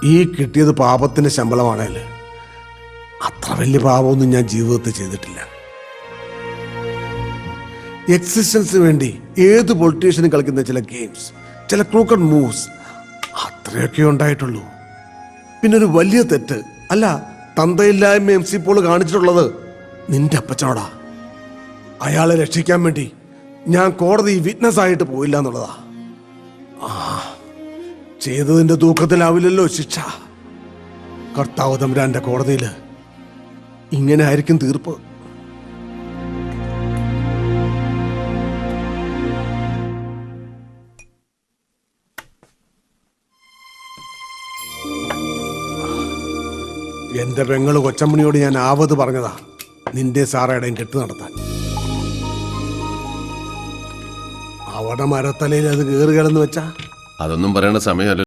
ഈ കിട്ടിയത് പാപത്തിന്റെ ശമ്പളമാണല്ലേ. അത്ര വലിയ പാപമൊന്നും ഞാൻ ജീവിതത്തിൽ ചെയ്തിട്ടില്ല. എക്സിസ്റ്റൻസിന് വേണ്ടി ഏത് പൊളിറ്റീഷ്യനും കളിക്കുന്ന ചില ഗെയിംസ്, ചില ക്രൂക്കഡ് മൂവ്സ്, അത്രയൊക്കെ ഉണ്ടായിട്ടുള്ളൂ. പിന്നെ ഒരു വലിയ തെറ്റ് അല്ല, തന്തയില്ലായ്മ MC പോൾ കാണിച്ചിട്ടുള്ളത് നിന്റെ അപ്പച്ചനോടാ. അയാളെ രക്ഷിക്കാൻ വേണ്ടി ഞാൻ കോടതി വിറ്റ്നസ് ആയിട്ട് പോയില്ല എന്നുള്ളതാ. ചെയ്തതിന്റെ തൂക്കത്തിലാവില്ലല്ലോ ശിക്ഷ. കർത്താവ് തമ്പുരാന്റെ കോടതിയിൽ ഇങ്ങനെ ആയിരിക്കും തീർപ്പ്. എന്റെ പെങ്ങള് കൊച്ചമ്മണിയോട് ഞാൻ ആവത് പറഞ്ഞതാ നിന്റെ സാറയുടെയും കെട്ട് നടത്താൻ. അവിടെ മരത്തലയിൽ അത് കയറി കിടന്ന് വെച്ചാ അതൊന്നും പറയേണ്ട സമയമല്ല.